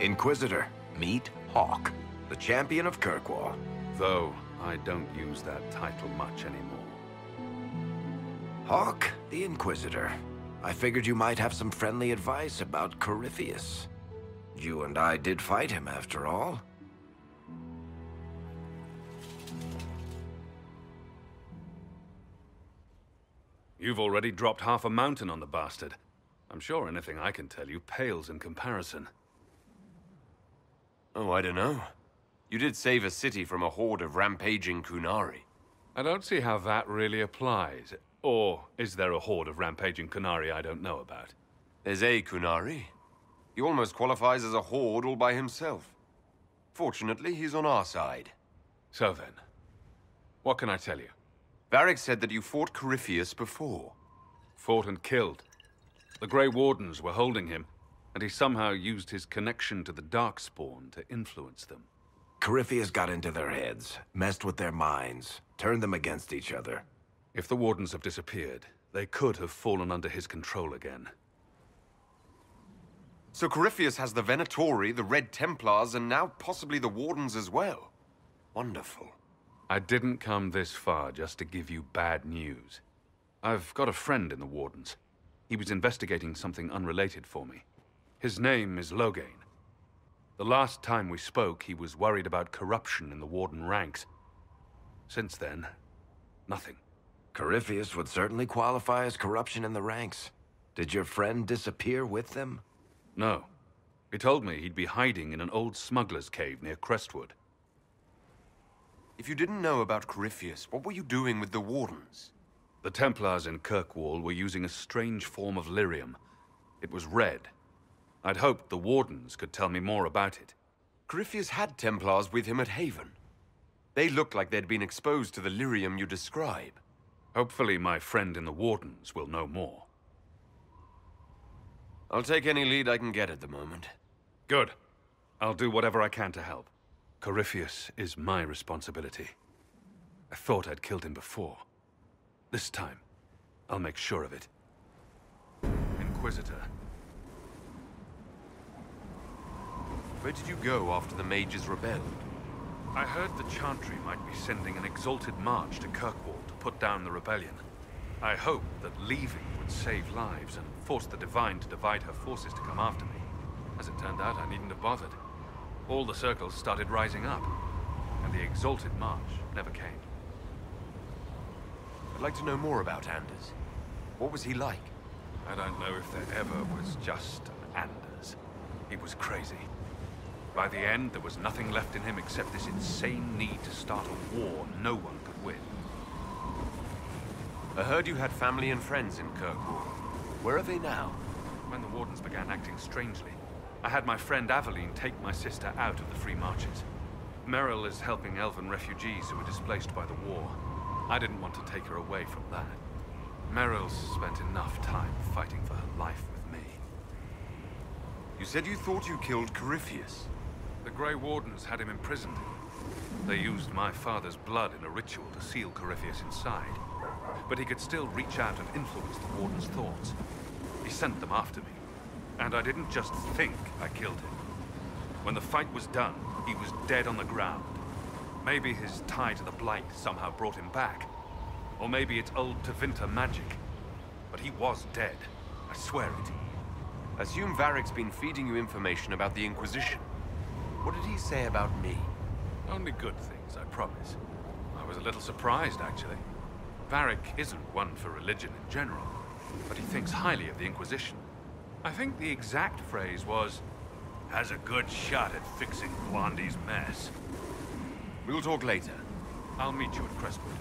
Inquisitor, meet Hawke, the champion of Kirkwall. Though I don't use that title much anymore. Hawke, the Inquisitor. I figured you might have some friendly advice about Corypheus. You and I did fight him, after all. You've already dropped half a mountain on the bastard. I'm sure anything I can tell you pales in comparison. Oh, I don't know. You did save a city from a horde of rampaging Kunari. I don't see how that really applies. Or is there a horde of rampaging Kunari I don't know about? There's a Kunari. He almost qualifies as a horde all by himself. Fortunately, he's on our side. So then, what can I tell you? Varric said that you fought Corypheus before. Fought and killed. The Grey Wardens were holding him, and he somehow used his connection to the Darkspawn to influence them. Corypheus got into their heads, messed with their minds, turned them against each other. If the Wardens have disappeared, they could have fallen under his control again. So Corypheus has the Venatori, the Red Templars, and now possibly the Wardens as well. Wonderful. I didn't come this far just to give you bad news. I've got a friend in the Wardens. He was investigating something unrelated for me. His name is Loghain. The last time we spoke, he was worried about corruption in the Warden ranks. Since then, nothing. Corypheus would certainly qualify as corruption in the ranks. Did your friend disappear with them? No. He told me he'd be hiding in an old smuggler's cave near Crestwood. If you didn't know about Corypheus, what were you doing with the Wardens? The Templars in Kirkwall were using a strange form of lyrium. It was red. I'd hoped the Wardens could tell me more about it. Corypheus had Templars with him at Haven. They looked like they'd been exposed to the lyrium you describe. Hopefully my friend in the Wardens will know more. I'll take any lead I can get at the moment. Good. I'll do whatever I can to help. Corypheus is my responsibility. I thought I'd killed him before. This time, I'll make sure of it. Inquisitor. Where did you go after the mages rebelled? I heard the Chantry might be sending an exalted march to Kirkwall to put down the rebellion. I hoped that leaving would save lives and force the Divine to divide her forces to come after me. As it turned out, I needn't have bothered. All the circles started rising up, and the exalted march never came. I'd like to know more about Anders. What was he like? I don't know if there ever was just an Anders. He was crazy. By the end, there was nothing left in him except this insane need to start a war no one could win. I heard you had family and friends in Kirkwall. Where are they now? When the Wardens began acting strangely, I had my friend Aveline take my sister out of the Free Marches. Merrill is helping elven refugees who were displaced by the war. I didn't want to take her away from that. Merrill's spent enough time fighting for her life with me. You said you thought you killed Corypheus. The Grey Wardens had him imprisoned. They used my father's blood in a ritual to seal Corypheus inside. But he could still reach out and influence the Warden's thoughts. He sent them after me. And I didn't just think I killed him. When the fight was done, he was dead on the ground. Maybe his tie to the Blight somehow brought him back. Or maybe it's old Tevinter magic. But he was dead. I swear it. Assume Varric's been feeding you information about the Inquisition. What did he say about me? Only good things, I promise. I was a little surprised, actually. Varric isn't one for religion in general, but he thinks highly of the Inquisition. I think the exact phrase was, has a good shot at fixing Blondie's mess. We'll talk later. I'll meet you at Crestwood.